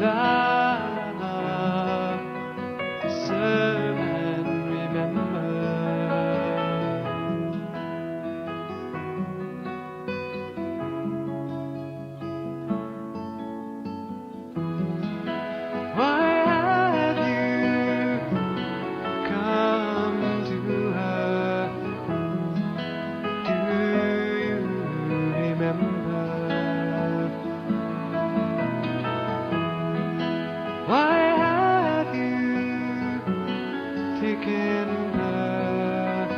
love, to serve and remember. Why have you come to her? Do you remember? Why have you taken her?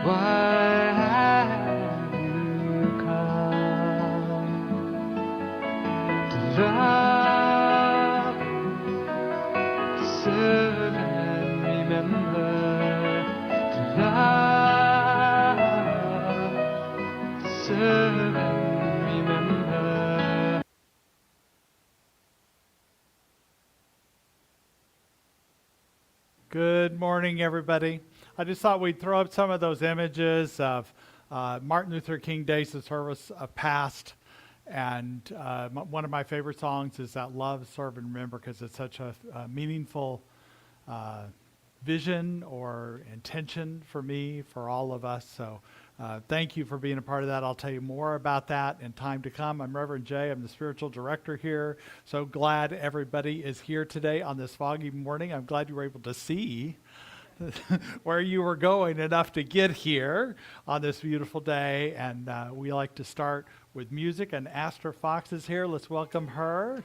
Why have you come to love, to serve and remember? To love, to serve and remember. Good morning, everybody. I just thought we'd throw up some of those images of Martin Luther King Days of Service past. And one of my favorite songs is that Love, Serve, and Remember, because it's such a meaningful vision or intention for me, for all of us. So thank you for being a part of that. I'll tell you more about that in time to come. I'm Reverend Jay. I'm the spiritual director here. So glad everybody is here today on this foggy morning. I'm glad you were able to see where you were going enough to get here on this beautiful day. And we like to start with music, and Astor Fox is here. Let's welcome her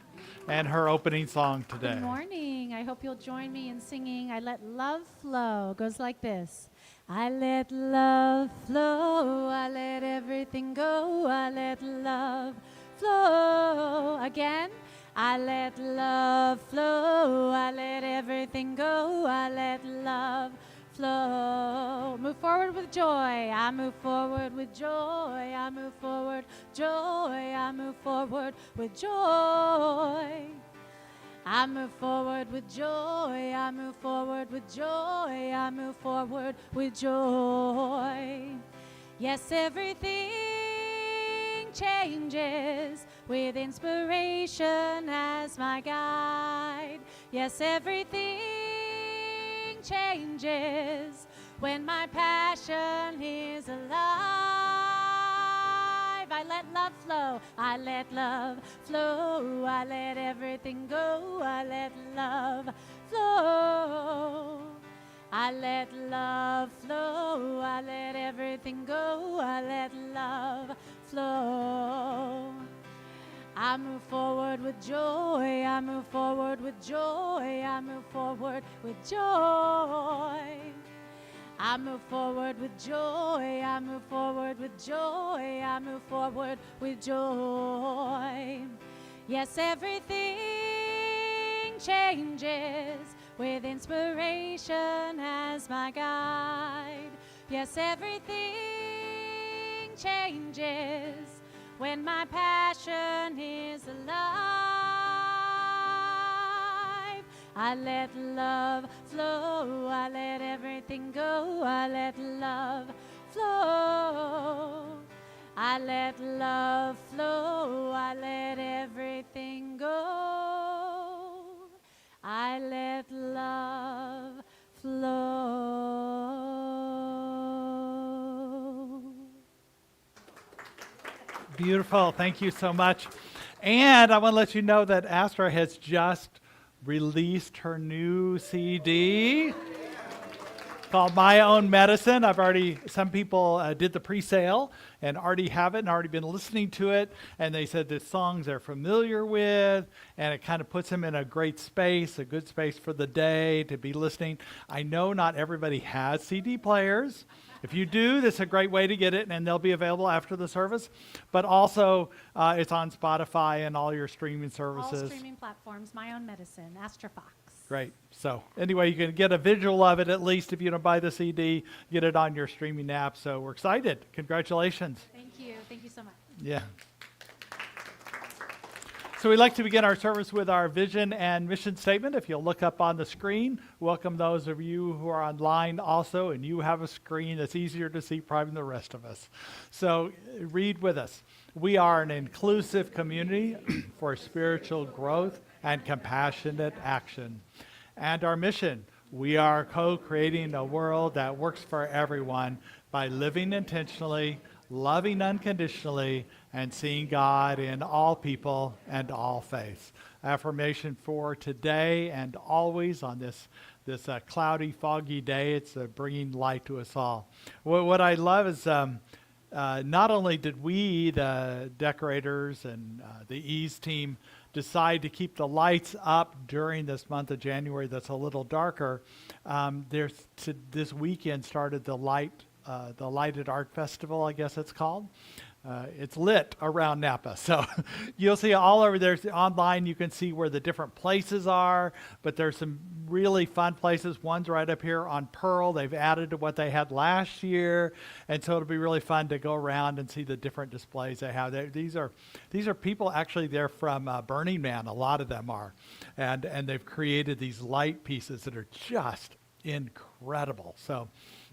and her opening song today. Good morning. I hope you'll join me in singing I Let Love Flow. It goes like this. I let love flow. I let everything go. I let love flow. Again. I let love flow. I let everything go. I let love flow. Move forward with joy. I move forward with joy. I move forward, joy. I move forward with joy. I move forward with joy. I move forward with joy. I move forward with joy. Yes, everything changes with inspiration as my guide. Yes, everything changes when my passion is alive. I let love flow. I let love flow. I let everything go. I let love flow. I let love flow. I let everything go. I let love flow. I move forward with joy. I move forward with joy. I move forward with joy. I move forward with joy. I move forward with joy. I move forward with joy. Yes, everything changes with inspiration as my guide. Yes, everything changes when my passion is alive. I let love flow. I let everything go. I let love flow. I let love flow. I let everything go. I let love flow. Beautiful. Thank you so much. And I want to let you know that Astra has just released her new CD called My Own Medicine. Some people did the pre-sale and already have it and already been listening to it. And they said the songs they're familiar with, and it kind of puts them in a great space, a good space for the day to be listening. I know not everybody has CD players. If you do, this is a great way to get it, and they'll be available after the service. But also, it's on Spotify and all your streaming services. All streaming platforms, My Own Medicine, Astra Fox. Great. So anyway, you can get a visual of it at least if you don't buy the CD, get it on your streaming app. So we're excited. Congratulations. Thank you. Thank you so much. Yeah. So we'd like to begin our service with our vision and mission statement. If you'll look up on the screen, welcome those of you who are online also, and you have a screen that's easier to see probably than the rest of us. So read with us. We are an inclusive community for spiritual growth and compassionate action. And our mission, we are co-creating a world that works for everyone by living intentionally, loving unconditionally, and seeing God in all people and all faiths. Affirmation for today and always on this cloudy, foggy day. It's bringing light to us all. What I love is not only did we, the decorators and the ease team, decide to keep the lights up during this month of January that's a little darker, this weekend started the Lighted Art Festival, I guess it's called. It's lit around Napa. So you'll see all over there online, you can see where the different places are, but there's some really fun places. One's right up here on Pearl. They've added to what they had last year. And so it'll be really fun to go around and see the different displays they have. These are people actually, they're from Burning Man, a lot of them are. And they've created these light pieces that are just incredible. So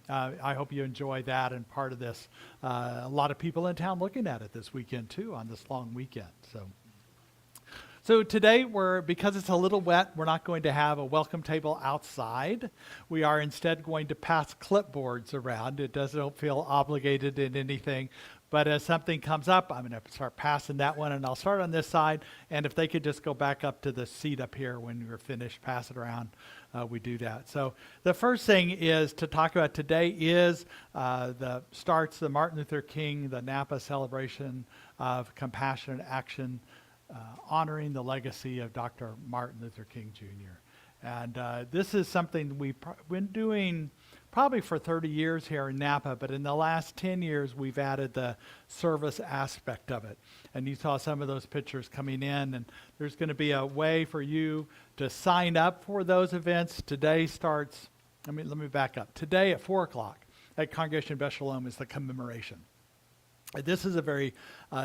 I hope you enjoy that and part of this. A lot of people in town looking at it this weekend too, on this long weekend. So today, because it's a little wet, we're not going to have a welcome table outside. We are instead going to pass clipboards around. It don't feel obligated in anything. But as something comes up, I'm going to start passing that one, and I'll start on this side. And if they could just go back up to the seat up here when we're finished, pass it around, we do that. So the first thing is to talk about today is the Martin Luther King, the Napa celebration of compassionate action, honoring the legacy of Dr. Martin Luther King Jr. And this is something we've been doing probably for 30 years here in Napa, but in the last 10 years, we've added the service aspect of it. And you saw some of those pictures coming in, and there's going to be a way for you to sign up for those events. Today starts, let me back up. Today at 4 o'clock at Congregation Beth Shalom is the commemoration. This is a very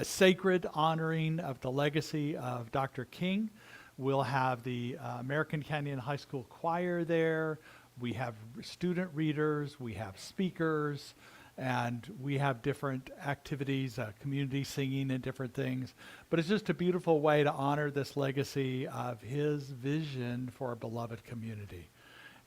sacred honoring of the legacy of Dr. King. We'll have the American Canyon High School Choir there. We have student readers, we have speakers, and we have different activities, community singing and different things. But it's just a beautiful way to honor this legacy of his vision for a beloved community.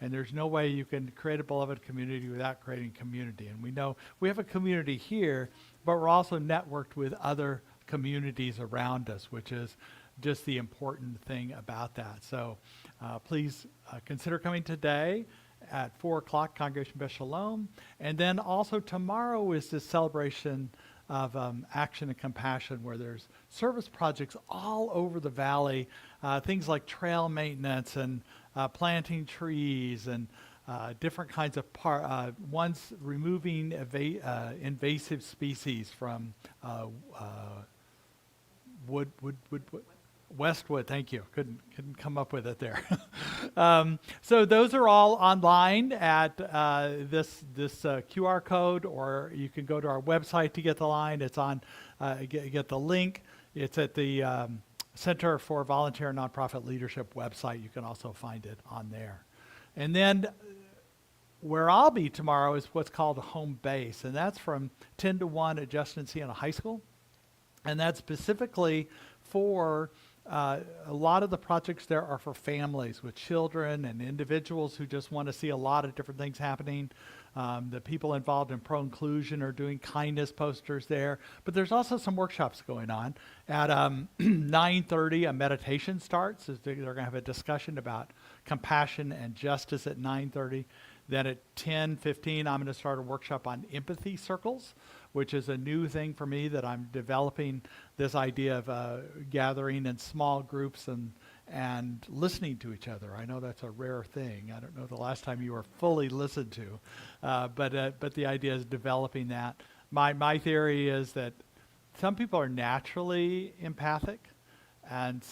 And there's no way you can create a beloved community without creating community. And we know we have a community here, but we're also networked with other communities around us, which is just the important thing about that. So please consider coming today at 4 o'clock, Congregation Beth Shalom. And then also tomorrow is this celebration of action and compassion, where there's service projects all over the valley, things like trail maintenance and planting trees and different kinds of one's removing invasive species from Westwood, thank you. Couldn't come up with it there. So those are all online at this QR code, or you can go to our website to get the line. It's on get the link. It's at the Center for Volunteer and Nonprofit Leadership website. You can also find it on there. And then where I'll be tomorrow is what's called a home base, and that's from 10 to 1 at Justin Siena High School, and that's specifically for a lot of the projects there are for families with children and individuals who just want to see a lot of different things happening. The people involved in pro-inclusion are doing kindness posters there. But there's also some workshops going on. At 9:30, a meditation starts. They're going to have a discussion about compassion and justice at 9:30. Then at 10:15, I'm going to start a workshop on empathy circles, which is a new thing for me that I'm developing, this idea of gathering in small groups and listening to each other. I know that's a rare thing. I don't know the last time you were fully listened to, but the idea is developing that. My theory is that some people are naturally empathic, and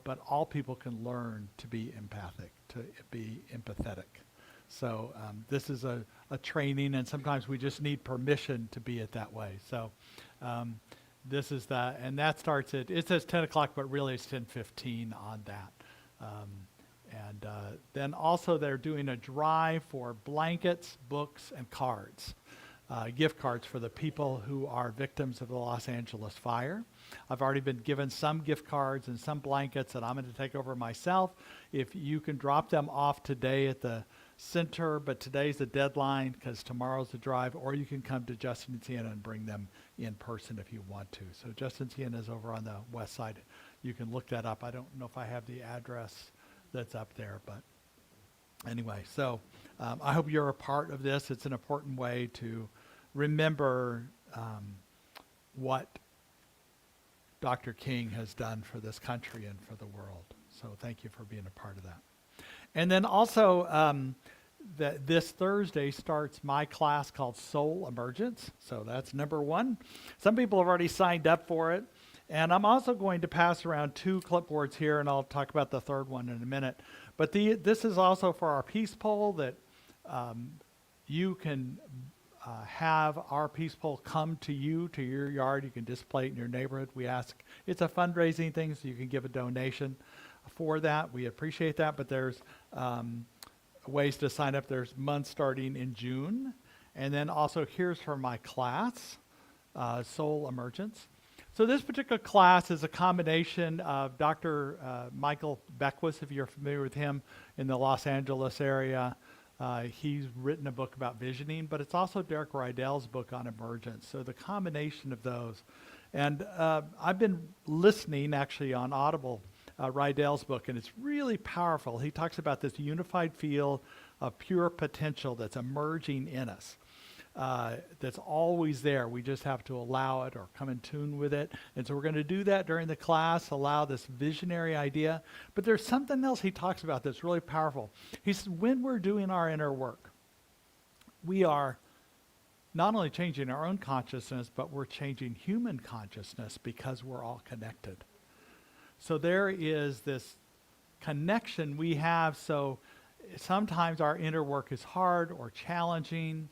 but all people can learn to be empathic, to be empathetic. So this is a training, and sometimes we just need permission to be it that way. So this is and that starts it says 10 o'clock, but really it's 10:15 on that. And then also they're doing a drive for blankets, books, and cards, gift cards for the people who are victims of the Los Angeles fire. I've already been given some gift cards and some blankets that I'm going to take over myself. If you can drop them off today at the center, but today's the deadline because tomorrow's the drive, or you can come to Justin and Sienna and bring them in person if you want to. So Justin and Sienna is over on the west side. You can look that up. I don't know if I have the address that's up there, but anyway, so I hope you're a part of this. It's an important way to remember what Dr. King has done for this country and for the world. So thank you for being a part of that. And then also, this Thursday starts my class called Soul Emergence. So that's number 1. Some people have already signed up for it. And I'm also going to pass around 2 clipboards here, and I'll talk about the third one in a minute. But this is also for our peace poll that you can have our peace poll come to you, to your yard. You can display it in your neighborhood. We ask, it's a fundraising thing, so you can give a donation for that. We appreciate that, but there's ways to sign up. There's months starting in June. And then also here's for my class, Soul Emergence. So this particular class is a combination of Dr. Michael Beckwith, if you're familiar with him in the Los Angeles area. He's written a book about visioning, but it's also Derek Rydell's book on emergence. So the combination of those. And I've been listening actually on Audible, Rydell's book, and it's really powerful. He talks about this unified field of pure potential that's emerging in us. That's always there. We just have to allow it or come in tune with it. And so we're going to do that during the class, allow this visionary idea. But there's something else he talks about that's really powerful. He says when we're doing our inner work, we are not only changing our own consciousness, but we're changing human consciousness because we're all connected. So there is this connection we have. So sometimes our inner work is hard or challenging,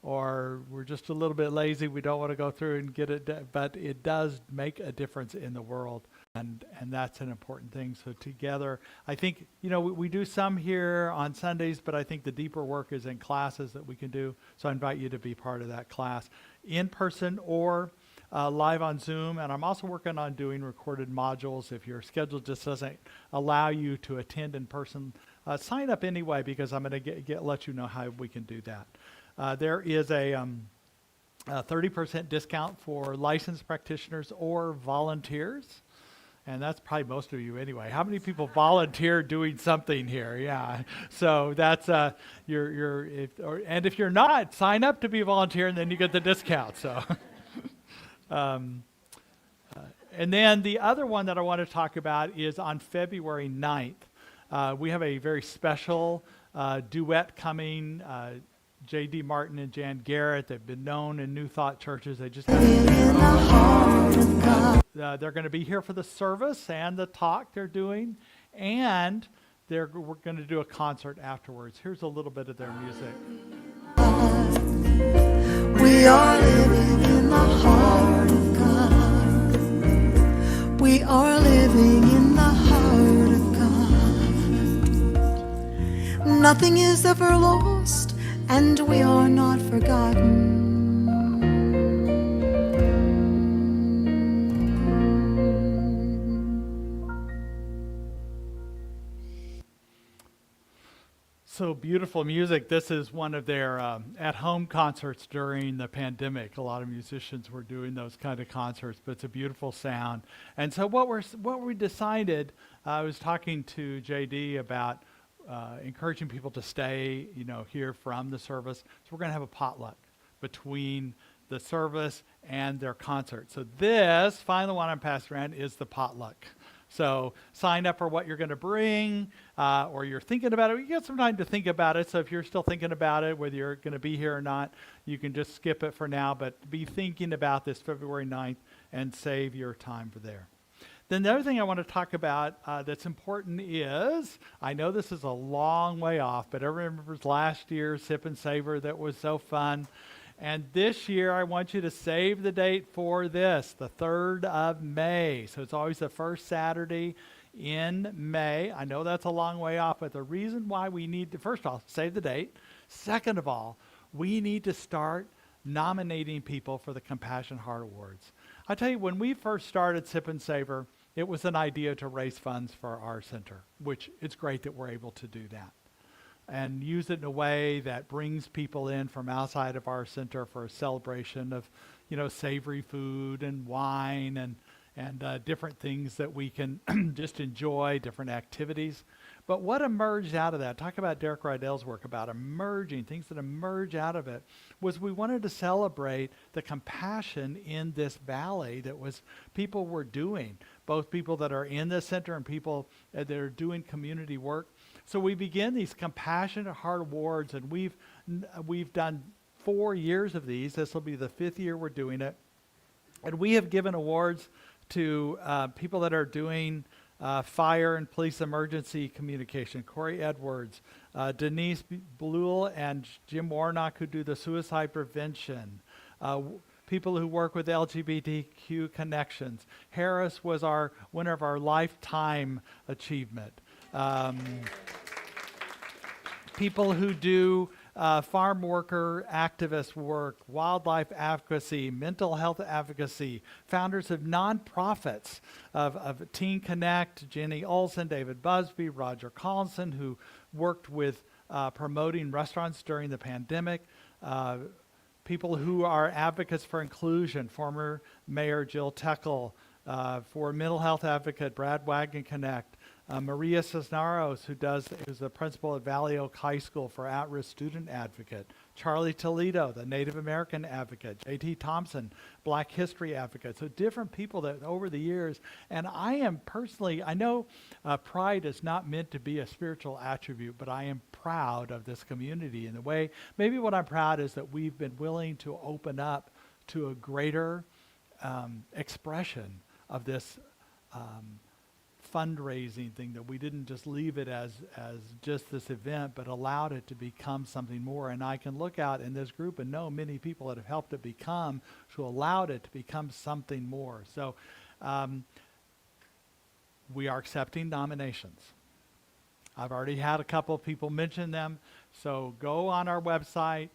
or we're just a little bit lazy. We don't want to go through and get it, but it does make a difference in the world, and that's an important thing. So together, I think, we do some here on Sundays, but I think the deeper work is in classes that we can do. So I invite you to be part of that class in person or live on Zoom. And I'm also working on doing recorded modules. If your schedule just doesn't allow you to attend in person, sign up anyway, because I'm going to let you know how we can do that. There is a 30% discount for licensed practitioners or volunteers. And that's probably most of you anyway. How many people volunteer doing something here? Yeah. So that's and if you're not, sign up to be a volunteer, and then you get the discount. So, and then the other one that I want to talk about is on February 9th. We have a very special duet coming. J.D. Martin and Jan Garrett. They've been known in New Thought churches. They just they're going to be here for the service and the talk they're doing, and we're going to do a concert afterwards. Here's a little bit of their music. We are living in the heart of God. We are living in the heart of God. Nothing is ever lost, and we are not forgotten. So beautiful music. This is one of their at-home concerts during the pandemic. A lot of musicians were doing those kind of concerts, but it's a beautiful sound. And so what we decided, I was talking to JD about encouraging people to stay, here from the service. So we're going to have a potluck between the service and their concert. So this final one I'm passing around is the potluck. So sign up for what you're going to bring, or you're thinking about it. You get some time to think about it. So if you're still thinking about it, whether you're going to be here or not, you can just skip it for now. But be thinking about this February 9th and save your time for there. Then the other thing I want to talk about that's important is, I know this is a long way off, but everyone remembers last year's Sip and Savor that was so fun. And this year, I want you to save the date for this, the 3rd of May. So it's always the first Saturday in May. I know that's a long way off, but the reason why we need to, first of all, save the date. Second of all, we need to start nominating people for the Compassion Heart Awards. I tell you, when we first started Sip and Savor, it was an idea to raise funds for our center, which it's great that we're able to do that and use it in a way that brings people in from outside of our center for a celebration of, savory food and wine and different things that we can just enjoy, different activities. But what emerged out of that, talk about Derek Rydell's work about emerging, things that emerge out of it, was we wanted to celebrate the compassion in this valley that was people were doing, both people that are in the center and people that are doing community work. So we begin these Compassionate Heart Awards, and we've done 4 years of these. This will be the 5th year we're doing it. And we have given awards to people that are doing fire and police emergency communication. Corey Edwards, Denise Blewell and Jim Warnock, who do the suicide prevention. People who work with LGBTQ connections. Harris was our winner of our lifetime achievement. People who do farm worker activist work, wildlife advocacy, mental health advocacy, founders of nonprofits of Teen Connect, Jenny Olson, David Busby, Roger Collinson, who worked with promoting restaurants during the pandemic, people who are advocates for inclusion, former Mayor Jill Teckel, for mental health advocate Brad Wagon Connect, Maria Cisneros, who's the principal at Valley Oak High School for at-risk student advocate, Charlie Toledo, the Native American advocate, J.T. Thompson, Black History advocate. So different people that over the years, and I am personally, I know pride is not meant to be a spiritual attribute, but I am proud of this community in the way, maybe what I'm proud is that we've been willing to open up to a greater expression of this fundraising thing, that we didn't just leave it as just this event, but allowed it to become something more. And I can look out in this group and know many people that have helped it become, who allowed it to become something more. So we are accepting nominations. I've already had a couple of people mention them. So go on our website,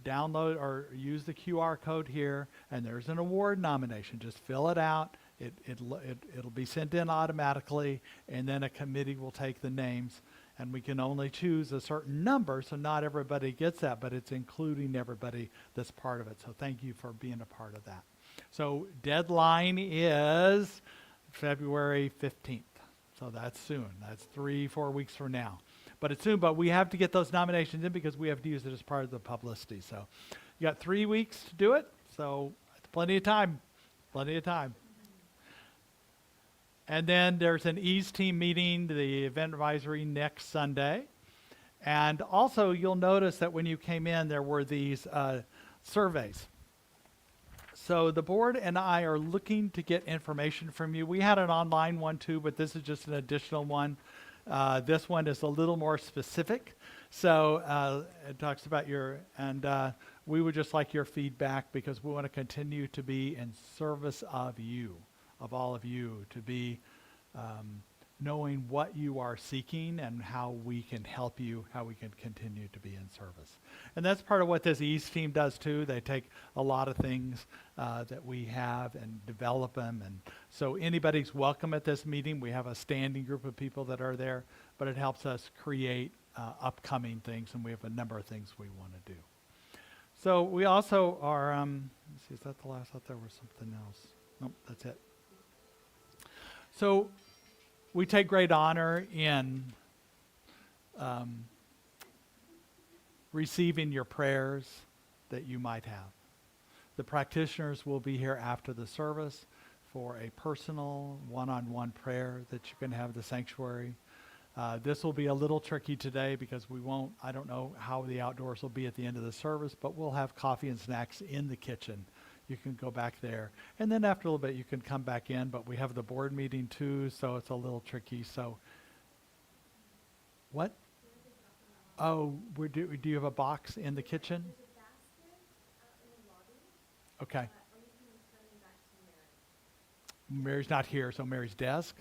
download or use the QR code here, and there's an award nomination. Just fill it out. It'll be sent in automatically, and then a committee will take the names, and we can only choose a certain number, so not everybody gets that, but it's including everybody that's part of it. So thank you for being a part of that. So deadline is February 15th. So that's soon. That's 3-4 weeks from now. But it's soon, but we have to get those nominations in because we have to use it as part of the publicity. So you got 3 weeks to do it, so plenty of time. Plenty of time. And then there's an EASE team meeting, the event advisory, next Sunday. And also, you'll notice that when you came in, there were these surveys. So the board and I are looking to get information from you. We had an online one too, but this is just an additional one. This one is a little more specific. So it talks about we would just like your feedback because we want to continue to be in service of you, of all of you, to be knowing what you are seeking and how we can help you, how we can continue to be in service. And that's part of what this EASE team does too. They take a lot of things that we have and develop them. And so anybody's welcome at this meeting. We have a standing group of people that are there, but it helps us create upcoming things, and we have a number of things we want to do. So we also are, let's see, is that the last? I thought there was something else. Nope, that's it. So we take great honor in receiving your prayers that you might have. The practitioners will be here after the service for a personal one-on-one prayer that you can have at the sanctuary. This will be a little tricky today because I don't know how the outdoors will be at the end of the service, but we'll have coffee and snacks in the kitchen. You can go back there. And then after a little bit, you can come back in, but we have the board meeting too, so it's a little tricky. So, what? Oh, do you have a box in the kitchen? Okay. Mary's not here, so Mary's desk.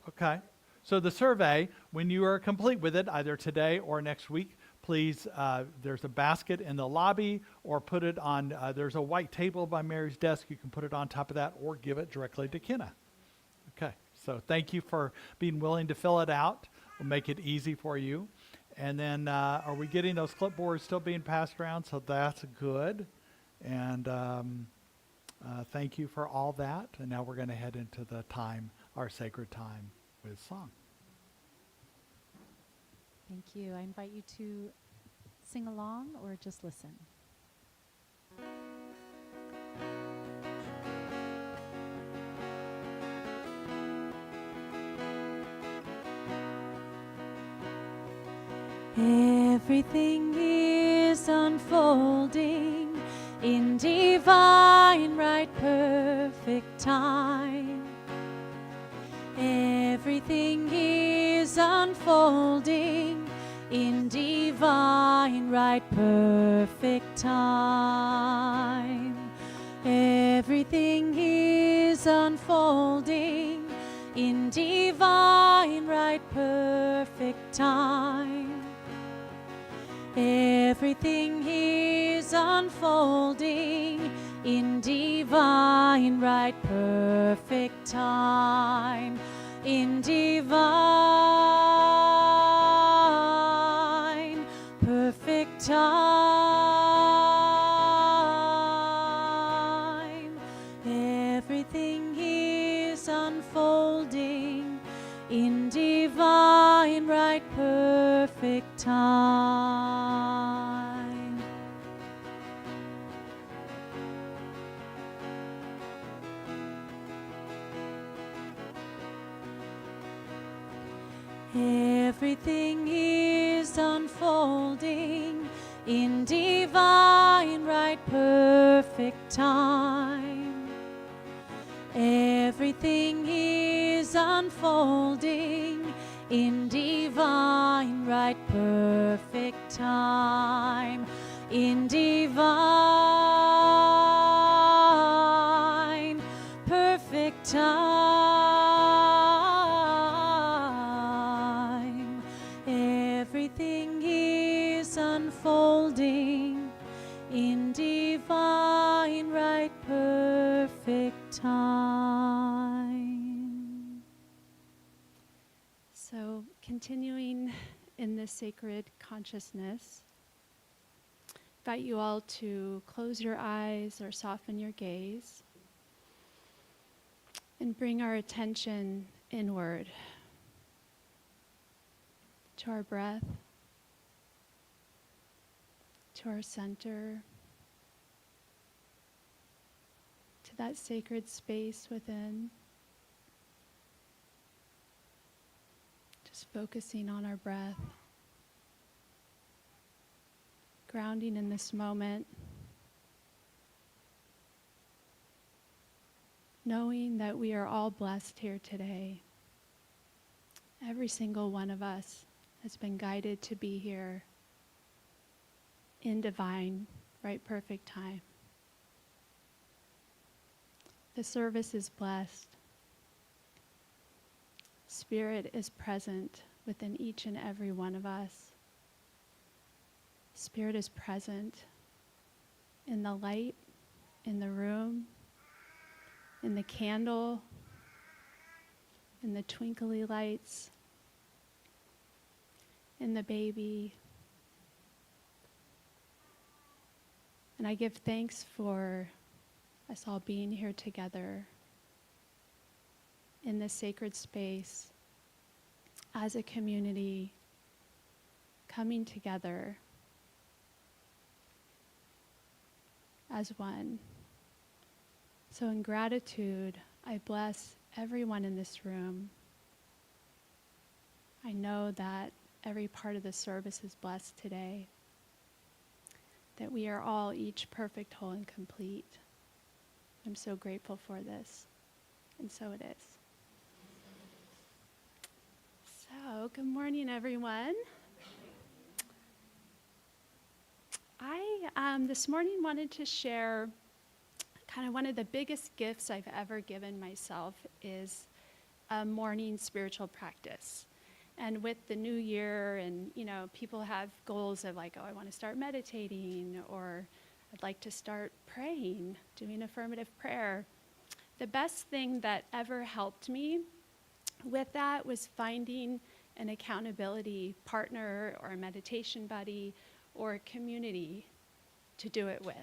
Okay. So the survey, when you are complete with it, either today or next week, please, there's a basket in the lobby, or put it on, there's a white table by Mary's desk. You can put it on top of that or give it directly to Kenna. Okay. So thank you for being willing to fill it out. We'll make it easy for you. And then are we getting those clipboards still being passed around? So that's good. And thank you for all that. And now we're going to head into the time, our sacred time with song. Thank you. I invite you to sing along or just listen. Everything is unfolding in divine, right, perfect time. Everything is unfolding in divine, right, perfect time. Everything is unfolding in divine, right, perfect time. Everything is unfolding in divine, right, perfect time. In divine, perfect time. Everything is unfolding in divine, right, perfect time. Everything is unfolding in divine, right, perfect time. Everything is unfolding in divine, right, perfect time. In divine, perfect time. Everything is unfolding in divine, right, perfect time. So, continuing in this sacred consciousness, invite you all to close your eyes or soften your gaze and bring our attention inward to our breath, to our center, to that sacred space within. Just focusing on our breath, grounding in this moment, knowing that we are all blessed here today. Every single one of us has been guided to be here in divine, right, perfect time. The service is blessed. Spirit is present within each and every one of us. Spirit is present in the light, in the room, in the candle, in the twinkly lights, in the baby. And I give thanks for us all being here together in this sacred space as a community, coming together as one. So in gratitude, I bless everyone in this room. I know that every part of the service is blessed today, that we are all each perfect, whole, and complete. I'm so grateful for this, and so it is. So, good morning, everyone. I this morning wanted to share kind of one of the biggest gifts I've ever given myself is a morning spiritual practice. And with the new year, and people have goals of like, oh, I want to start meditating, or I'd like to start praying, doing affirmative prayer. The best thing that ever helped me with that was finding an accountability partner or a meditation buddy or a community to do it with.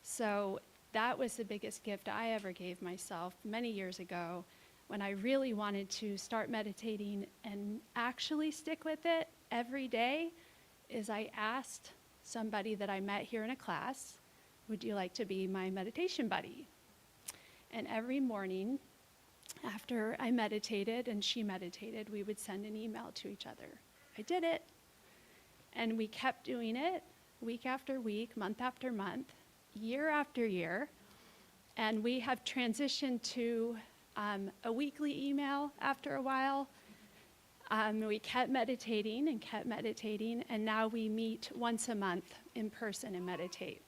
So that was the biggest gift I ever gave myself many years ago when I really wanted to start meditating and actually stick with it every day. Is I asked somebody that I met here in a class, would you like to be my meditation buddy? And every morning after I meditated and she meditated, we would send an email to each other. I did it. And we kept doing it week after week, month after month, year after year. And we have transitioned to a weekly email after a while. We kept meditating, and now we meet once a month in person and meditate.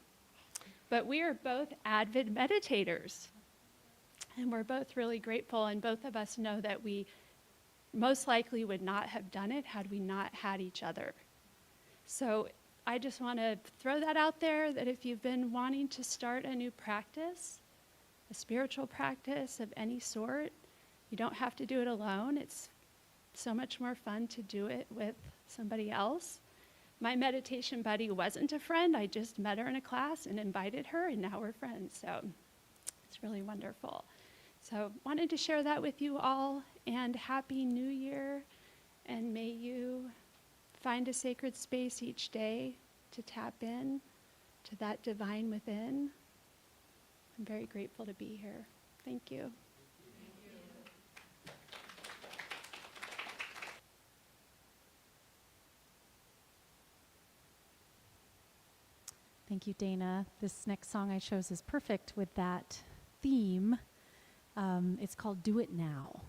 But we are both avid meditators. And we're both really grateful, and both of us know that we most likely would not have done it had we not had each other. So I just want to throw that out there, that if you've been wanting to start a new practice, a spiritual practice of any sort, you don't have to do it alone. It's so much more fun to do it with somebody else. My meditation buddy wasn't a friend. I just met her in a class and invited her, and now we're friends. So it's really wonderful. So wanted to share that with you all, and Happy New Year, and may you find a sacred space each day to tap in to that divine within. I'm very grateful to be here. Thank you. Thank you, Dana. This next song I chose is perfect with that theme. It's called Do It Now.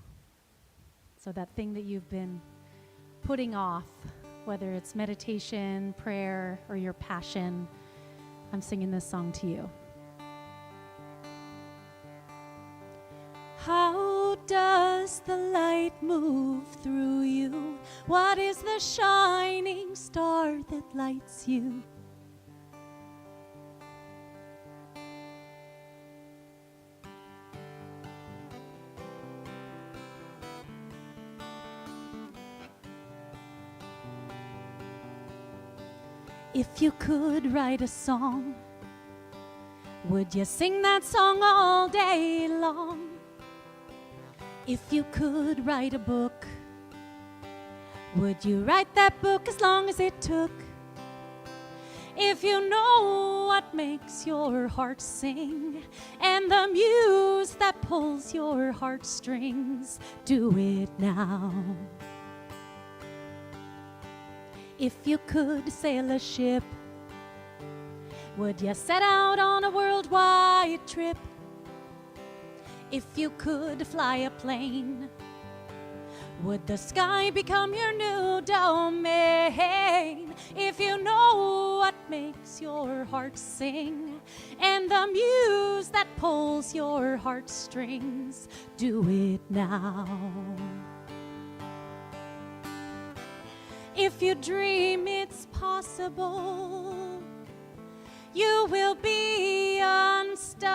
So that thing that you've been putting off, whether it's meditation, prayer, or your passion, I'm singing this song to you. How does the light move through you? What is the shining star that lights you? If you could write a song, would you sing that song all day long? If you could write a book, would you write that book as long as it took? If you know what makes your heart sing and the muse that pulls your heartstrings, do it now. If you could sail a ship, would you set out on a worldwide trip? If you could fly a plane, would the sky become your new domain? If you know what makes your heart sing and the muse that pulls your heartstrings, do it now. If you dream it's possible, you will be unstoppable.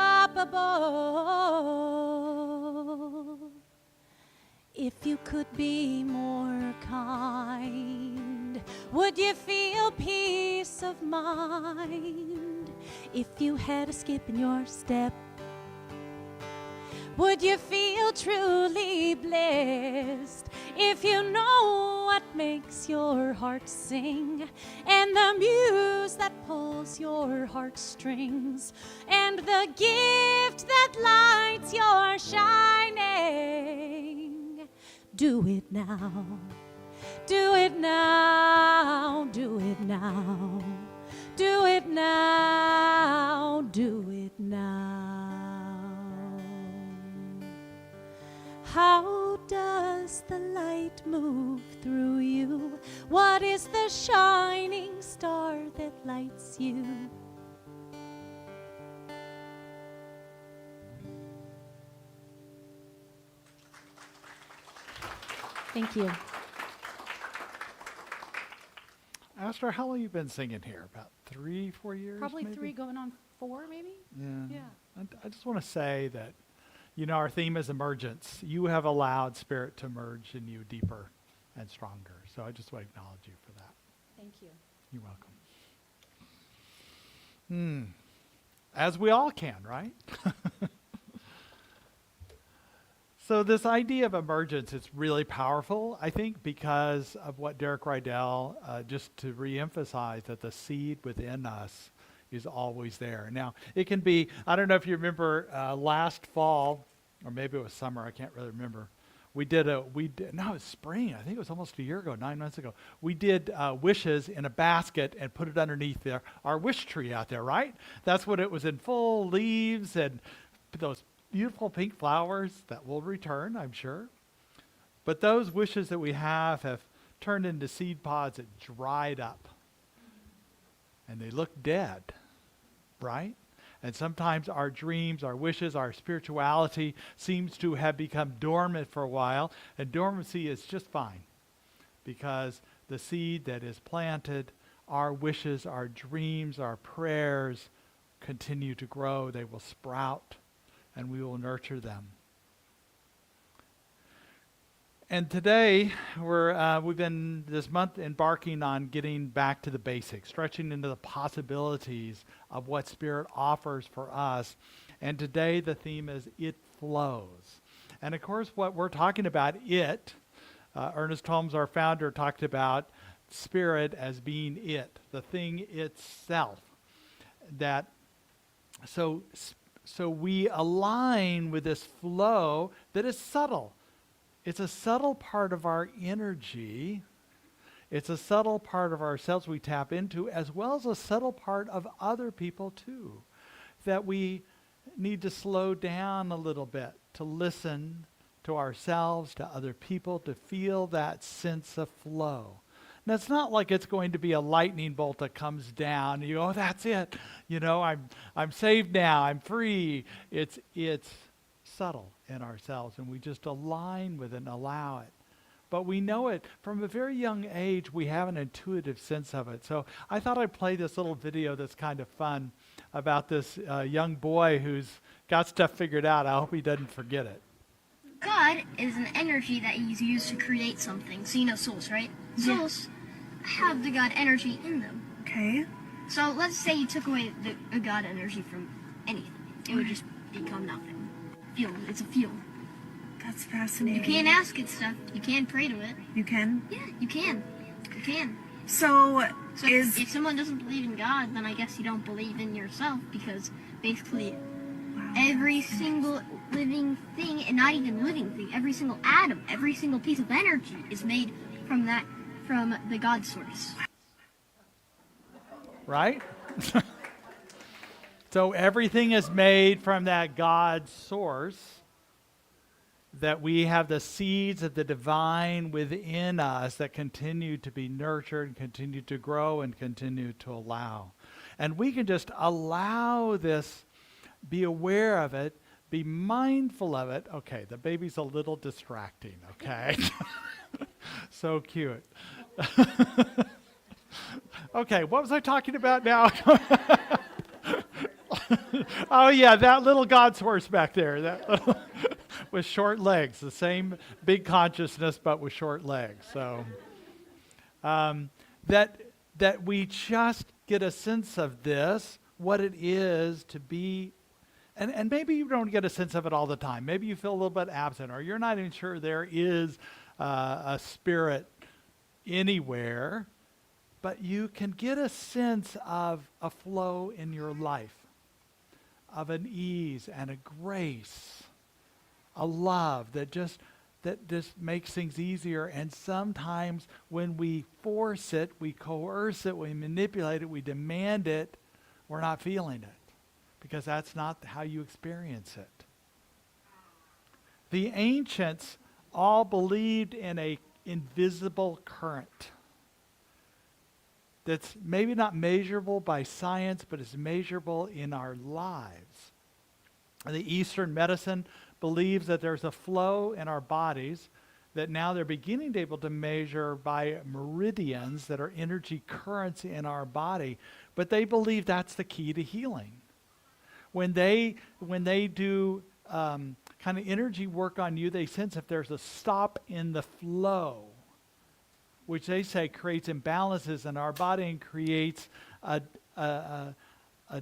If you could be more kind, would you feel peace of mind? If you had a skip in your step, would you feel truly blessed? If you know what makes your heart sing and the muse that pulls your heartstrings and the gift that lights your shining, do it now. Do it now. Do it now. Do it now. Do it now. How does the light move through you? What is the shining star that lights is you. Thank you. Astor, how long have you been singing here? About 3, 4 years? Probably maybe? 3 going on 4, maybe? Yeah. Yeah. I just want to say that, our theme is emergence. You have allowed Spirit to emerge in you deeper and stronger. So I just want to acknowledge you for that. Thank you. You're welcome. As we all can, right? So this idea of emergence is really powerful, I think, because of what Derek Rydell, just to reemphasize that the seed within us is always there. Now, it can be, I don't know if you remember last fall, or maybe it was summer, I can't really remember. No, it was spring. I think it was almost a year ago, 9 months ago. We did wishes in a basket and put it underneath our wish tree out there, right? That's what it was, in full leaves and those beautiful pink flowers that will return, I'm sure. But those wishes that we have turned into seed pods that dried up. And they look dead, right? And sometimes our dreams, our wishes, our spirituality seems to have become dormant for a while. And dormancy is just fine, because the seed that is planted, our wishes, our dreams, our prayers continue to grow. They will sprout, and we will nurture them. And today, we've been this month embarking on getting back to the basics, stretching into the possibilities of what Spirit offers for us. And today the theme is It Flows. And of course, what we're talking about, Ernest Holmes, our founder, talked about Spirit as being it, the thing itself. So we align with this flow that is subtle. It's a subtle part of our energy. It's a subtle part of ourselves we tap into, as well as a subtle part of other people too, that we need to slow down a little bit to listen to ourselves, to other people, to feel that sense of flow. And it's not like it's going to be a lightning bolt that comes down and you go, oh, that's it. I'm saved now. I'm free. It's subtle in ourselves, and we just align with it and allow it. But we know it from a very young age. We have an intuitive sense of it. So I thought I'd play this little video that's kind of fun about this young boy who's got stuff figured out. I hope he doesn't forget it. God is an energy that he's used to create something. So you know souls, right? Souls have the God energy in them. Okay. So let's say you took away the God energy from anything. It would just become nothing. Field. It's a field. That's fascinating. You can't ask it stuff. You can't pray to it. You can? Yeah, you can. You can. So if someone doesn't believe in God, then I guess you don't believe in yourself, because basically every single living thing, and not even living thing, every single atom, every single piece of energy is made from the God source. Right? So everything is made from that God source, that we have the seeds of the divine within us that continue to be nurtured, continue to grow, and continue to allow. And we can just allow this, be aware of it, be mindful of it. Okay, the baby's a little distracting, okay? So cute. Okay, what was I talking about now? Oh yeah, that little God's horse back there, that little with short legs, the same big consciousness but with short legs. So that we just get a sense of this, what it is to be, and maybe you don't get a sense of it all the time. Maybe you feel a little bit absent, or you're not even sure there is a spirit anywhere, but you can get a sense of a flow in your life, of an ease and a grace, a love that just makes things easier. And sometimes when we force it, we coerce it, we manipulate it, we demand it, we're not feeling it, because that's not how you experience it. The ancients all believed in an invisible current that's maybe not measurable by science, but is measurable in our lives. The Eastern medicine believes that there's a flow in our bodies that now they're beginning to be able to measure by meridians that are energy currents in our body, but they believe that's the key to healing. When they do kind of energy work on you, they sense if there's a stop in the flow, which they say creates imbalances in our body and creates a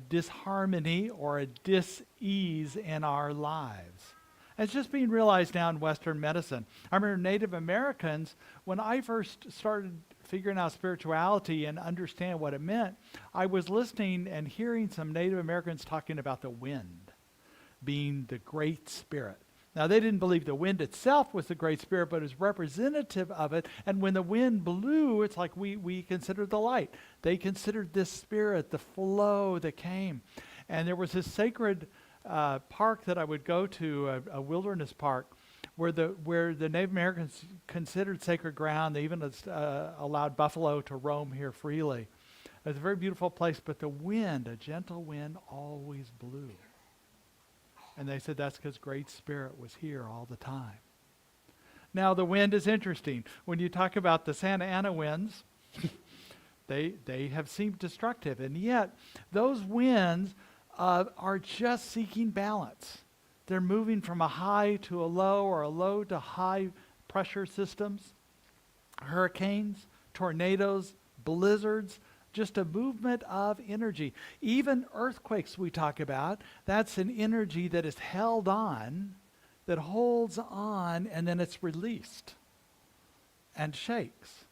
disharmony or a dis-ease in our lives. And it's just being realized now in Western medicine. I remember Native Americans, when I first started figuring out spirituality and understand what it meant, I was listening and hearing some Native Americans talking about the wind being the Great Spirit. Now, they didn't believe the wind itself was the Great Spirit, but it was representative of it. And when the wind blew, it's like we considered the light. They considered this spirit, the flow that came. And there was this sacred park that I would go to, a wilderness park, where the Native Americans considered sacred ground. They even allowed buffalo to roam here freely. It was a very beautiful place, but the wind, a gentle wind, always blew. And they said that's because Great Spirit was here all the time. Now, the wind is interesting. When you talk about the Santa Ana winds, they have seemed destructive. And yet, those winds are just seeking balance. They're moving from a high to a low or a low to high pressure systems, hurricanes, tornadoes, blizzards, just a movement of energy. Even earthquakes we talk about, that's an energy that is held on, that holds on, and then it's released and shakes.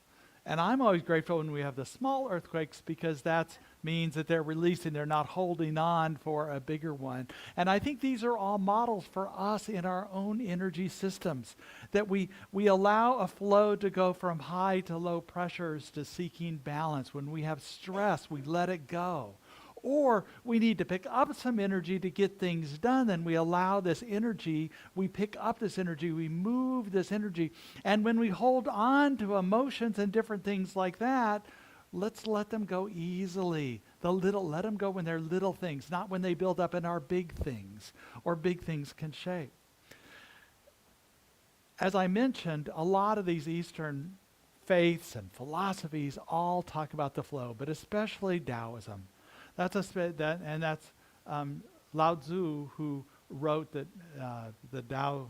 And I'm always grateful when we have the small earthquakes because that means that they're releasing, they're not holding on for a bigger one. And I think these are all models for us in our own energy systems, that we allow a flow to go from high to low pressures to seeking balance. When we have stress, we let it go. Or we need to pick up some energy to get things done, and we allow this energy, we pick up this energy, we move this energy. And when we hold on to emotions and different things like that, let's let them go easily. Let them go when they're little things, not when they build up in our big things, or big things can shake. As I mentioned, a lot of these Eastern faiths and philosophies all talk about the flow, but especially Taoism. That's Lao Tzu, who wrote the Tao.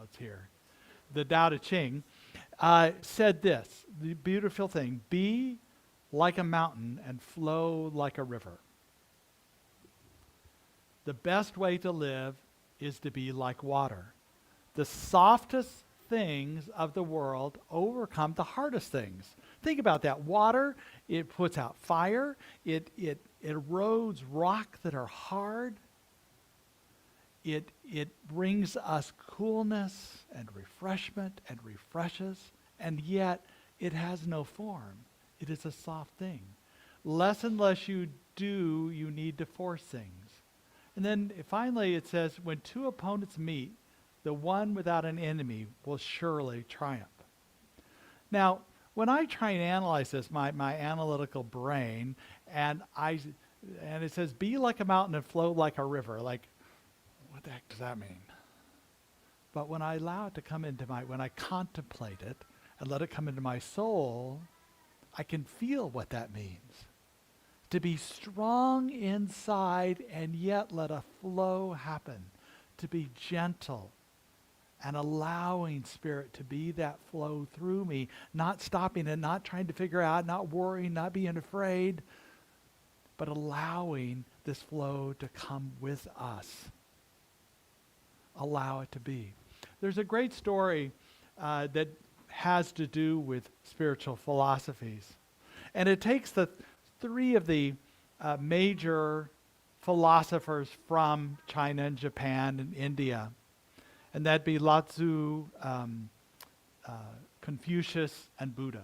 It's here. The Tao Te Ching said this: the beautiful thing: be like a mountain and flow like a river. The best way to live is to be like water. The softest things of the world overcome the hardest things. Think about that. Water, it puts out fire. It erodes rock that are hard. It brings us coolness and refreshment and refreshes, and yet it has no form. It is a soft thing. Less and less you do, you need to force things. And then finally it says, when two opponents meet, the one without an enemy will surely triumph. Now, when I try and analyze this, my analytical brain, and it says, be like a mountain and flow like a river. Like, what the heck does that mean? But when I allow it to come into when I contemplate it and let it come into my soul, I can feel what that means. To be strong inside and yet let a flow happen. To be gentle and allowing Spirit to be that flow through me, not stopping it, not trying to figure out, not worrying, not being afraid, but allowing this flow to come with us. Allow it to be. There's a great story that has to do with spiritual philosophies. And it takes the three of the major philosophers from China and Japan and India. And that'd be Lao Tzu, Confucius, and Buddha.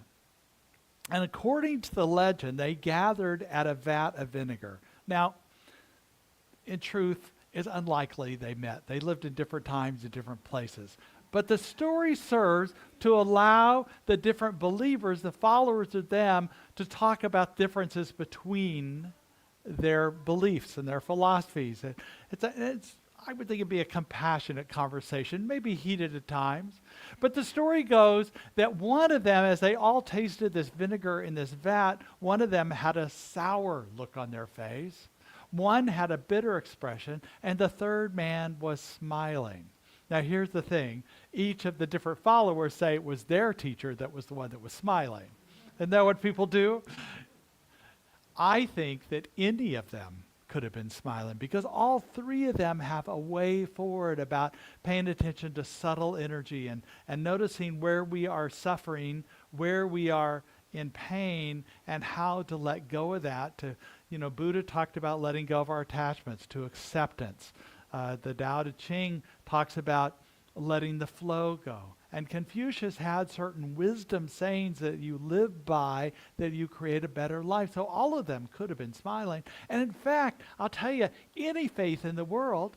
And according to the legend, they gathered at a vat of vinegar. Now, in truth, it's unlikely they met. They lived in different times in different places. But the story serves to allow the different believers, the followers of them, to talk about differences between their beliefs and their philosophies. I would think it'd be a compassionate conversation, maybe heated at times. But the story goes that one of them, as they all tasted this vinegar in this vat, one of them had a sour look on their face. One had a bitter expression, and the third man was smiling. Now here's the thing. Each of the different followers say it was their teacher that was the one that was smiling. Isn't that what people do? I think that any of them could have been smiling because all three of them have a way forward about paying attention to subtle energy and noticing where we are suffering, where we are in pain, and how to let go of that. Buddha talked about letting go of our attachments to acceptance. The Tao Te Ching talks about letting the flow go. And Confucius had certain wisdom sayings that you live by, that you create a better life. So all of them could have been smiling. And in fact, I'll tell you, any faith in the world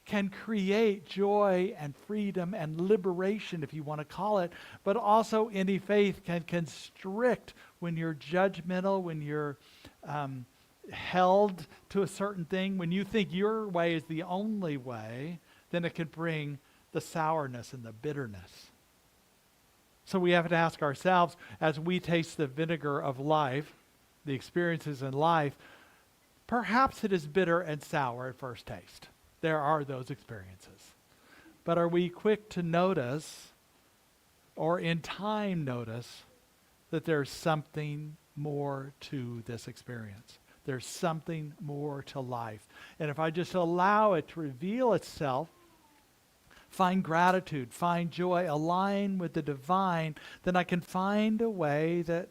can create joy and freedom and liberation, if you want to call it. But also any faith can constrict when you're judgmental, when you're held to a certain thing. When you think your way is the only way, then it can bring the sourness and the bitterness. So we have to ask ourselves, as we taste the vinegar of life, the experiences in life, perhaps it is bitter and sour at first taste. There are those experiences. But are we quick to notice, or in time notice, that there's something more to this experience? There's something more to life. And if I just allow it to reveal itself, find gratitude, find joy, align with the divine, then I can find a way that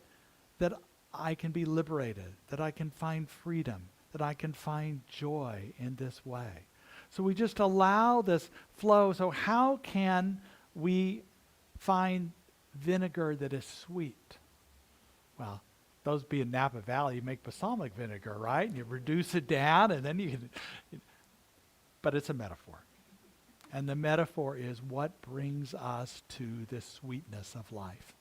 I can be liberated, that I can find freedom, that I can find joy in this way. So we just allow this flow. So how can we find vinegar that is sweet? Well, those be in Napa Valley, you make balsamic vinegar, right? And you reduce it down, and then you can, but it's a metaphor. And the metaphor is what brings us to this sweetness of life.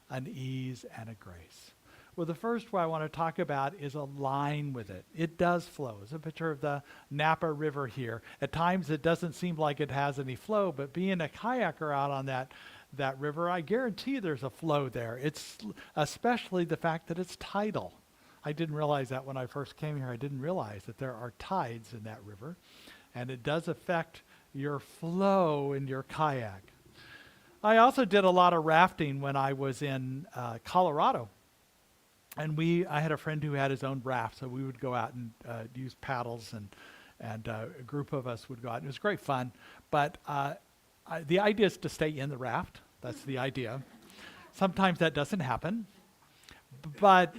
An ease and a grace. Well, the first one I want to talk about is align with it. It does flow. It's a picture of the Napa River here. At times it doesn't seem like it has any flow, but being a kayaker out on that river, I guarantee there's a flow there. It's especially the fact that it's tidal. I didn't realize that when I first came here. I didn't realize that there are tides in that river. And it does affect your flow in your kayak. I also did a lot of rafting when I was in Colorado. And I had a friend who had his own raft, so we would go out and use paddles, and a group of us would go out. It was great fun. But the idea is to stay in the raft. That's the idea. Sometimes that doesn't happen. But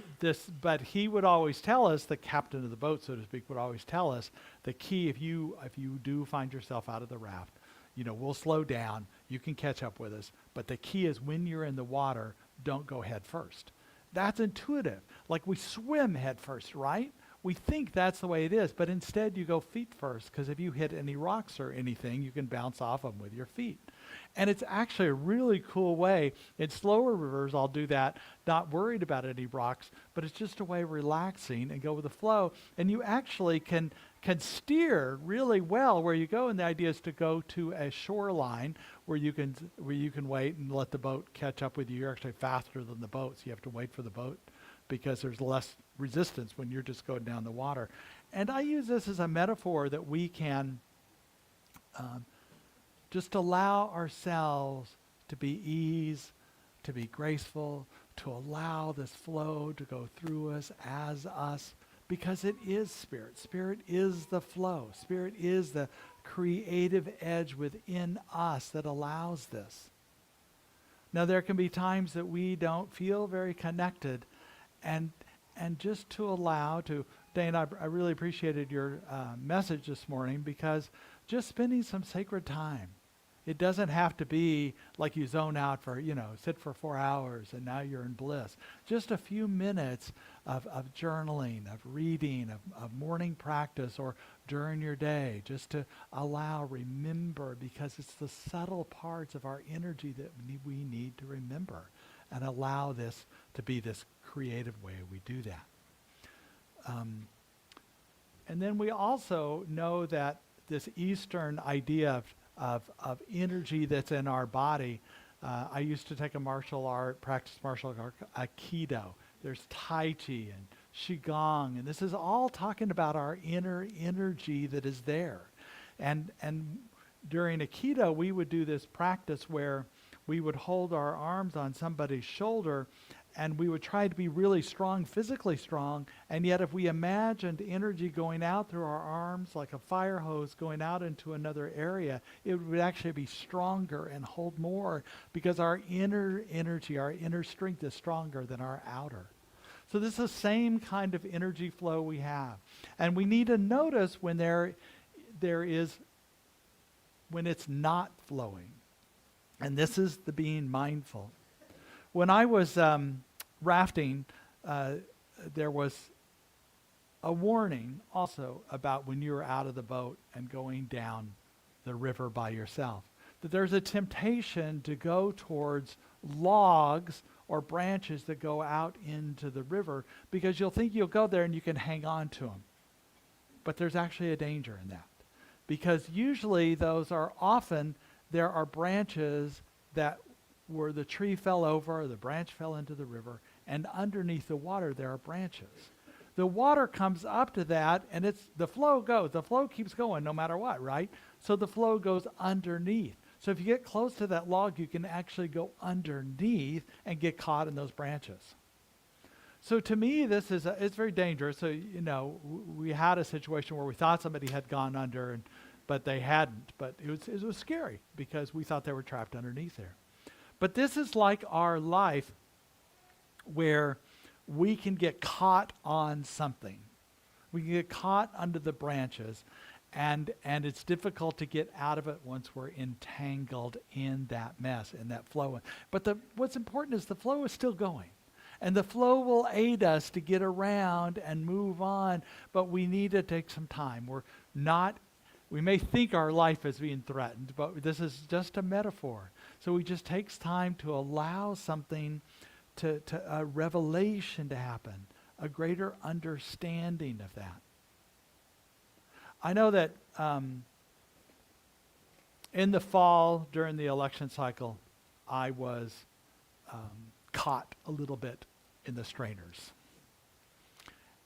he would always tell us, the captain of the boat, so to speak, would always tell us the key. If you do find yourself out of the raft, we'll slow down. You can catch up with us. But the key is when you're in the water, don't go head first. That's intuitive. Like we swim head first, right? We think that's the way it is, but instead you go feet first, because if you hit any rocks or anything, you can bounce off them with your feet. And it's actually a really cool way. In slower rivers, I'll do that, not worried about any rocks, but it's just a way of relaxing and go with the flow. And you actually can steer really well where you go. And the idea is to go to a shoreline where you can wait and let the boat catch up with you. You're actually faster than the boat, so you have to wait for the boat because there's less resistance when you're just going down the water. And I use this as a metaphor that we can just allow ourselves to be ease, to be graceful, to allow this flow to go through us, as us, because it is Spirit. Spirit is the flow. Spirit is the creative edge within us that allows this. Now, there can be times that we don't feel very connected, and just to allow to, Dane, I really appreciated your message this morning, because just spending some sacred time It doesn't have to be like you zone out for, sit for 4 hours and now you're in bliss. Just a few minutes of journaling, of reading, of morning practice or during your day, just to remember, because it's the subtle parts of our energy that we need to remember, and allow this to be this creative way we do that. And then we also know that this Eastern idea of energy that's in our body. I used to take practice martial art, Aikido. There's Tai Chi and Qigong, and this is all talking about our inner energy that is there. And during Aikido, we would do this practice where we would hold our arms on somebody's shoulder, and we would try to be really strong, physically strong, and yet if we imagined energy going out through our arms like a fire hose going out into another area, it would actually be stronger and hold more, because our inner energy, our inner strength is stronger than our outer. So this is the same kind of energy flow we have. And we need to notice when when it's not flowing. And this is the being mindful. When I was rafting, there was a warning also about when you were out of the boat and going down the river by yourself, that there's a temptation to go towards logs or branches that go out into the river, because you'll think you'll go there and you can hang on to them. But there's actually a danger in that, because usually there are branches that where the tree fell over or the branch fell into the river, and underneath the water there are branches. The water comes up to that, and the flow keeps going no matter what, right? So the flow goes underneath. So if you get close to that log, you can actually go underneath and get caught in those branches. So to me, it's very dangerous. So, we had a situation where we thought somebody had gone under, but they hadn't. But it was scary, because we thought they were trapped underneath there. But this is like our life, where we can get caught on something. We can get caught under the branches, and it's difficult to get out of it once we're entangled in that mess, in that flow. But what's important is the flow is still going. And the flow will aid us to get around and move on, but we need to take some time. We may think our life is being threatened, but this is just a metaphor. So it just takes time to allow something to a revelation to happen, a greater understanding of that. I know that in the fall, during the election cycle, I was caught a little bit in the strainers.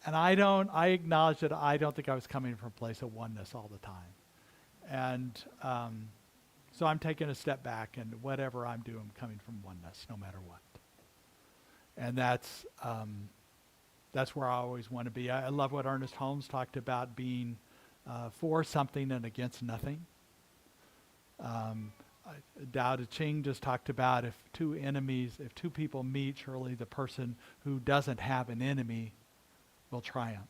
And I acknowledge that I don't think I was coming from a place of oneness all the time. And so I'm taking a step back, and whatever I'm doing, I'm coming from oneness, no matter what. And that's where I always want to be. I love what Ernest Holmes talked about, being for something and against nothing. Tao Te Ching just talked about if two people meet, surely the person who doesn't have an enemy will triumph.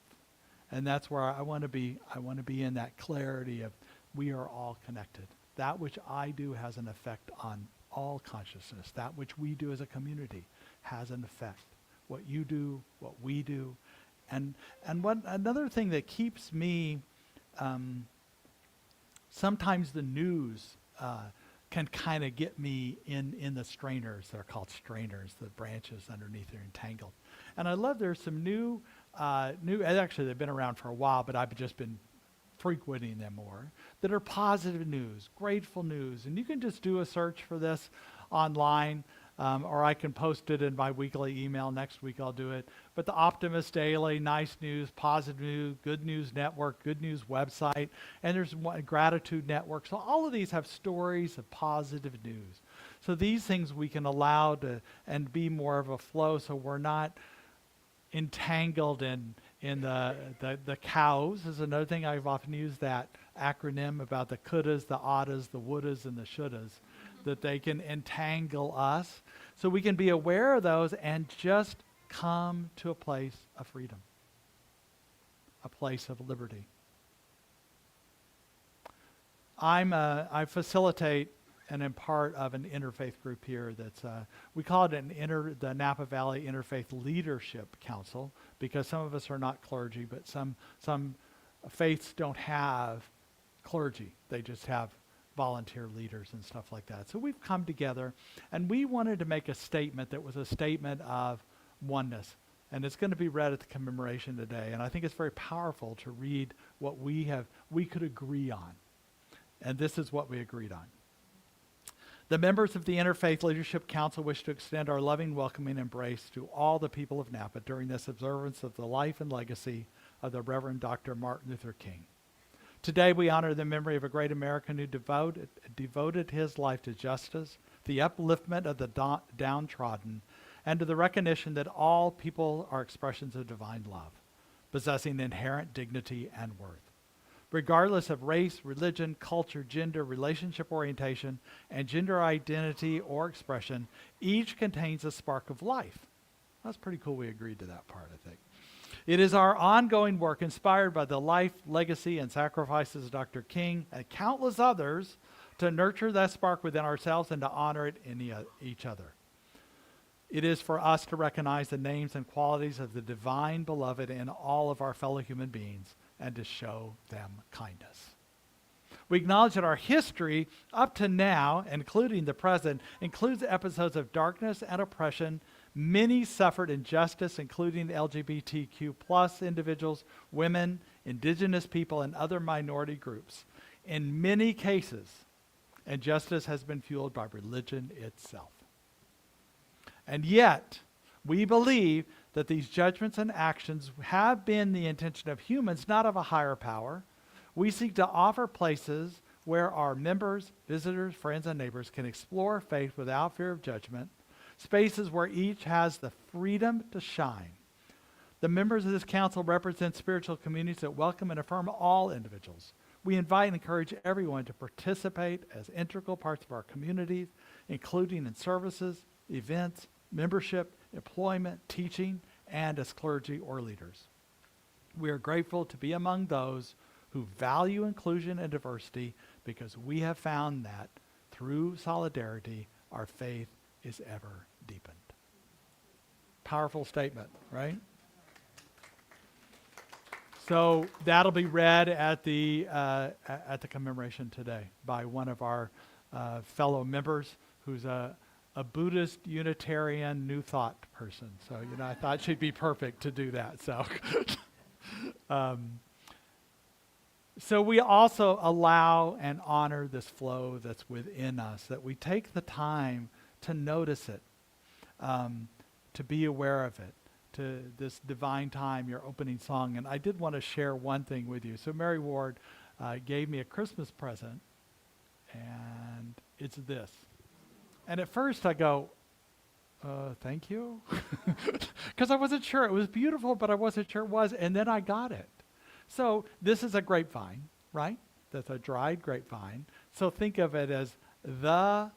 And that's where I want to be. I want to be in that clarity of we are all connected. That which I do has an effect on all consciousness. That which we do as a community has an effect. What you do, what we do. And another thing that keeps me, sometimes the news can kind of get me in the strainers. They're called strainers, the branches underneath are entangled. And I love there's some new, actually they've been around for a while, but I've just been frequenting them more, that are positive news, grateful news. And you can just do a search for this online, or I can post it in my weekly email. Next week I'll do it. But the Optimist Daily, Nice News, Positive News, Good News Network, Good News website, and there's one, Gratitude Network. So all of these have stories of positive news. So these things we can allow to and be more of a flow, so we're not entangled in the cows is another thing. I've often used that acronym about the couldas, the oughtas, the wouldas, and the shouldas, that they can entangle us. So we can be aware of those and just come to a place of freedom, a place of liberty. I facilitate and I'm part of an interfaith group here that's, we call it the Napa Valley Interfaith Leadership Council, because some of us are not clergy, but some faiths don't have clergy. They just have volunteer leaders and stuff like that. So we've come together, and we wanted to make a statement that was a statement of oneness. And it's going to be read at the commemoration today. And I think it's very powerful to read what we could agree on. And this is what we agreed on. The members of the Interfaith Leadership Council wish to extend our loving, welcoming embrace to all the people of Napa during this observance of the life and legacy of the Reverend Dr. Martin Luther King. Today we honor the memory of a great American who devoted his life to justice, the upliftment of the downtrodden, and to the recognition that all people are expressions of divine love, possessing inherent dignity and worth. Regardless of race, religion, culture, gender, relationship orientation, and gender identity or expression, each contains a spark of life. That's pretty cool we agreed to that part, I think. It is our ongoing work, inspired by the life, legacy, and sacrifices of Dr. King and countless others, to nurture that spark within ourselves and to honor it in each other. It is for us to recognize the names and qualities of the divine beloved in all of our fellow human beings and to show them kindness. We acknowledge that our history up to now, including the present, includes episodes of darkness and oppression. Many suffered injustice, including LGBTQ plus individuals, women, indigenous people, and other minority groups. In many cases, injustice has been fueled by religion itself. And yet, we believe that these judgments and actions have been the intention of humans, not of a higher power. We seek to offer places where our members, visitors, friends, and neighbors can explore faith without fear of judgment, spaces where each has the freedom to shine. The members of this council represent spiritual communities that welcome and affirm all individuals. We invite and encourage everyone to participate as integral parts of our communities, including in services, events, membership, employment, teaching, and as clergy or leaders. We are grateful to be among those who value inclusion and diversity, because we have found that through solidarity, our faith is ever deepened. Powerful statement, right? So that'll be read at the commemoration today by one of our fellow members who's a Buddhist Unitarian New Thought person. So, I thought she'd be perfect to do that. So, so we also allow and honor this flow that's within us, that we take the time to notice it, to be aware of it, to this divine time, your opening song. And I did want to share one thing with you. So Mary Ward gave me a Christmas present, and it's this. And at first I go, thank you? Because I wasn't sure. It was beautiful, but I wasn't sure it was. And then I got it. So this is a grapevine, right? That's a dried grapevine. So think of it as the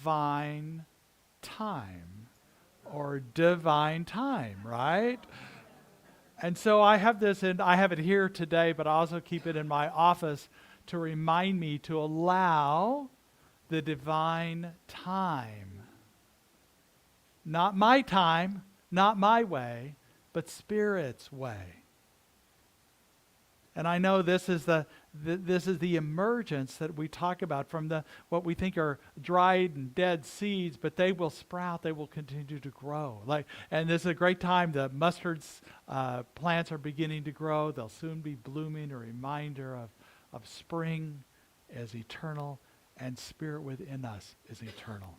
vine time, or divine time, right? And so I have this, and I have it here today, but I also keep it in my office to remind me to allow the divine time. Not my time, not my way, but Spirit's way. And I know this is the emergence that we talk about from what we think are dried and dead seeds, but they will sprout, they will continue to grow. And this is a great time. The mustard plants are beginning to grow. They'll soon be blooming, a reminder of spring as eternal, and Spirit within us is eternal.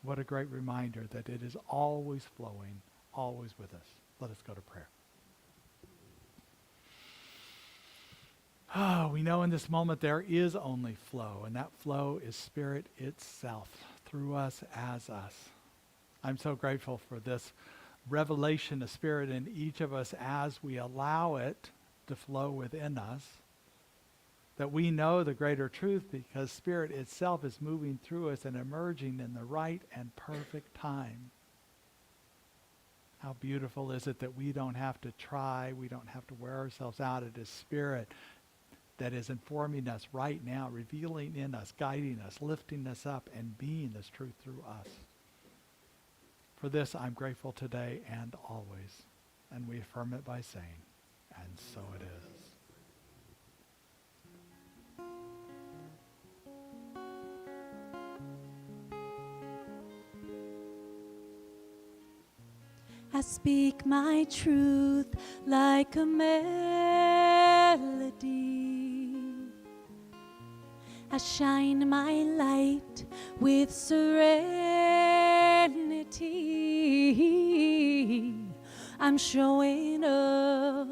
What a great reminder that it is always flowing, always with us. Let us go to prayer. Oh, we know in this moment there is only flow, and that flow is Spirit itself through us, as us. I'm so grateful for this revelation of Spirit in each of us as we allow it to flow within us, that we know the greater truth because Spirit itself is moving through us and emerging in the right and perfect time. How beautiful is it that we don't have to try, we don't have to wear ourselves out. It is Spirit that is informing us right now, revealing in us, guiding us, lifting us up, and being this truth through us. For this, I'm grateful today and always. And we affirm it by saying, and so it is. I speak my truth like a melody. I shine my light with serenity. I'm showing up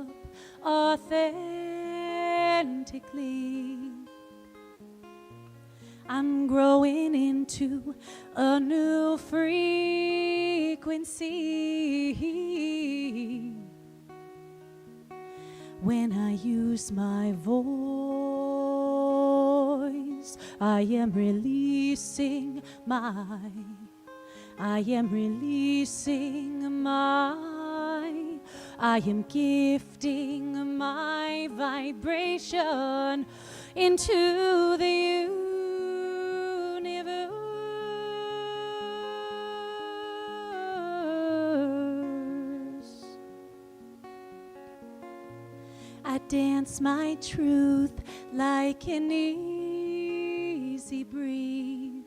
authentically. I'm growing into a new frequency. When I use my voice, I am releasing I am gifting my vibration into the universe. I dance my truth like an easy breeze.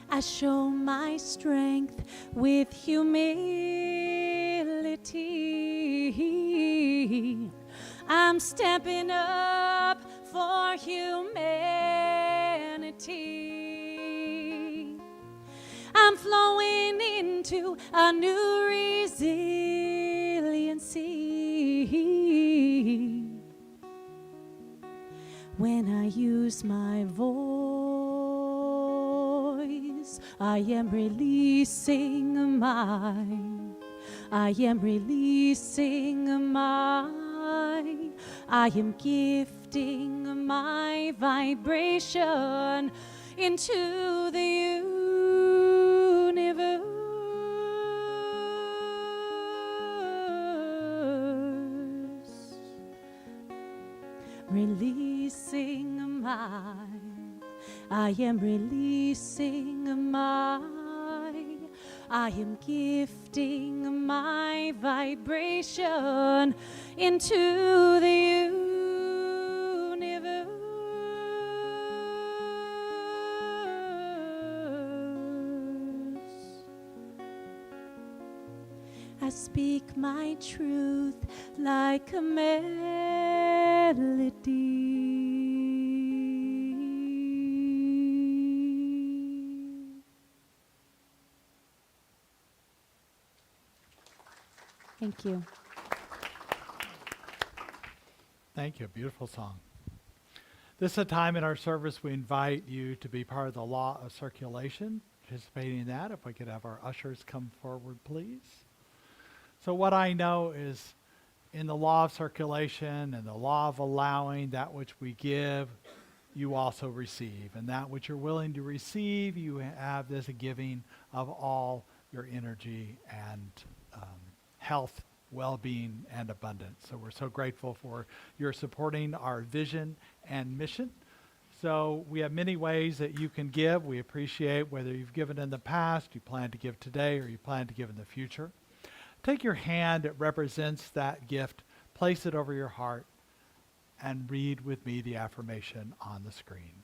I show my strength with humility. I'm stepping up for humanity. I'm flowing into a new resiliency. When I use my voice, I am releasing I am gifting my vibration into the universe. I am gifting my vibration into the universe. I speak my truth like a melody. Thank you. Thank you. Beautiful song. This is a time in our service we invite you to be part of the law of circulation, participating in that. If we could have our ushers come forward, please. So what I know is in the law of circulation and the law of allowing, that which we give, you also receive. And that which you're willing to receive, you have this giving of all your energy and health, well-being, and abundance. So we're so grateful for your supporting our vision and mission. So we have many ways that you can give. We appreciate whether you've given in the past, you plan to give today, or you plan to give in the future. Take your hand that represents that gift, place it over your heart, and read with me the affirmation on the screen.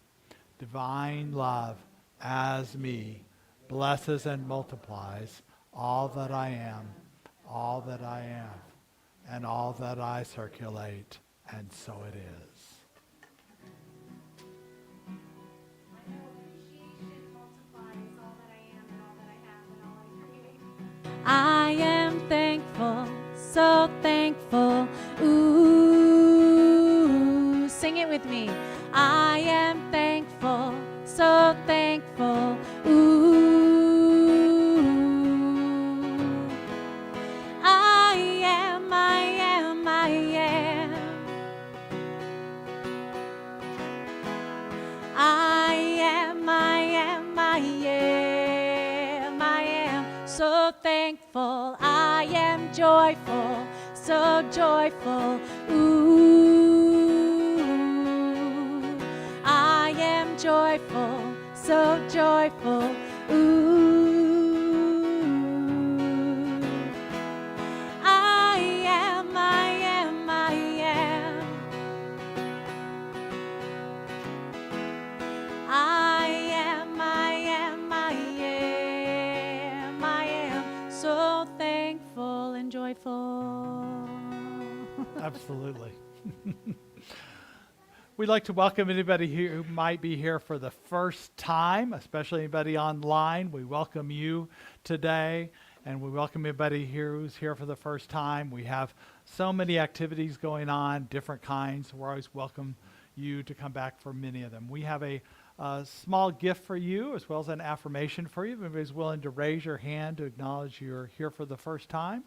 Divine love as me blesses and multiplies all that I am, all that I am, and all that I circulate, and so it is. I am thankful, so thankful. Ooh, sing it with me. I am thankful, so thankful. Ooh, I am, I am, I am. I am, I am, I am, I am so thankful. I am joyful, so joyful. Ooh. joyful, so joyful. Ooh, I am, I am, I am. I am, I am, I am, I am so thankful and joyful. Absolutely. We'd like to welcome anybody here who might be here for the first time, especially anybody online. We welcome you today, and we welcome anybody here who's here for the first time. We have so many activities going on, different kinds. We're always welcome you to come back for many of them. We have a small gift for you, as well as an affirmation for you. If anybody's willing to raise your hand to acknowledge you're here for the first time.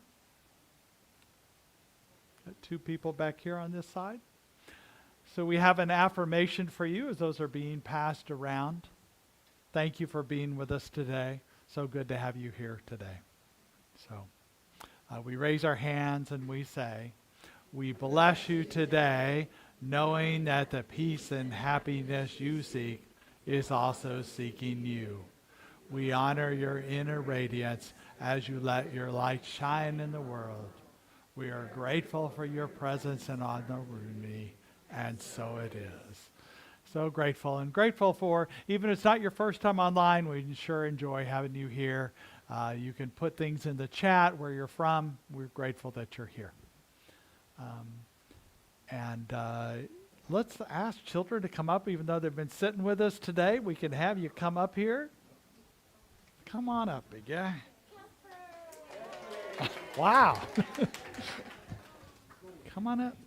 Got 2 people back here on this side. So we have an affirmation for you as those are being passed around. Thank you for being with us today. So good to have you here today. So we raise our hands and we say, we bless you today, knowing that the peace and happiness you seek is also seeking you. We honor your inner radiance as you let your light shine in the world. We are grateful for your presence and honorability. And so it is. So grateful, and grateful for, even if it's not your first time online, we sure enjoy having you here. You can put things in the chat where you're from. We're grateful that you're here. Let's ask children to come up, even though they've been sitting with us today. We can have you come up here. Come on up, big guy. Wow. Come on up.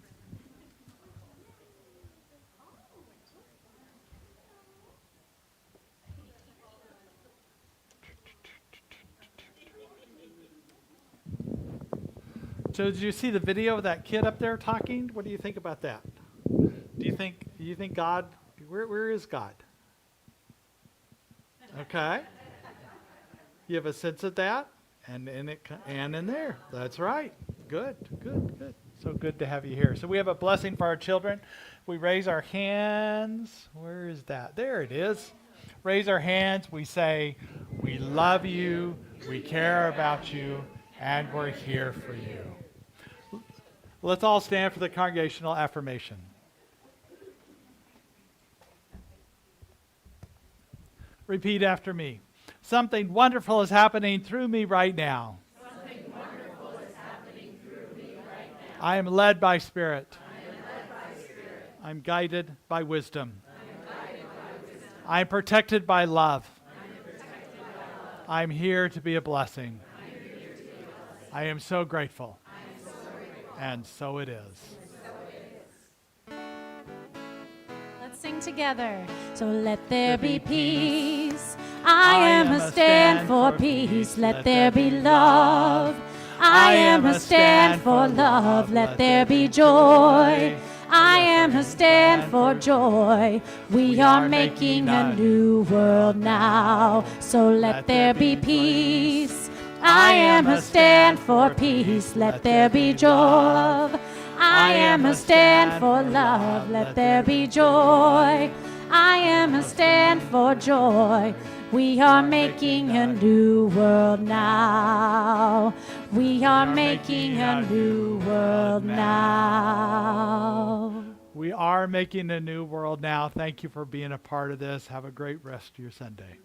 So did you see the video of that kid up there talking? What do you think about that? Do you think God, where is God? Okay. You have a sense of that? And in there. That's right. Good. So good to have you here. So we have a blessing for our children. We raise our hands. Where is that? There it is. Raise our hands. We say, we love you, we care about you, and we're here for you. Let's all stand for the congregational affirmation. Repeat after me. Something wonderful is happening through me right now. Something wonderful is happening through me right now. I am led by Spirit. I am led by Spirit. I'm guided by wisdom. I am guided by wisdom. I am protected by love. I am protected by love. I am here to be a blessing. I am here to be a blessing. I am so grateful. I am so grateful. And so it is. And so it is. Let's sing together. So let there be peace. I am a stand for peace. Let there be love. I am a stand for love. Let there be joy. I am a stand for joy. We are making a new world now. So let there be peace. I am a stand for peace. Let there be joy. I am a stand for love. Let there be joy. I am a stand for joy. We are making a new world now. We are making a new world now. We are making a new world now. Thank you for being a part of this. Have a great rest of your Sunday.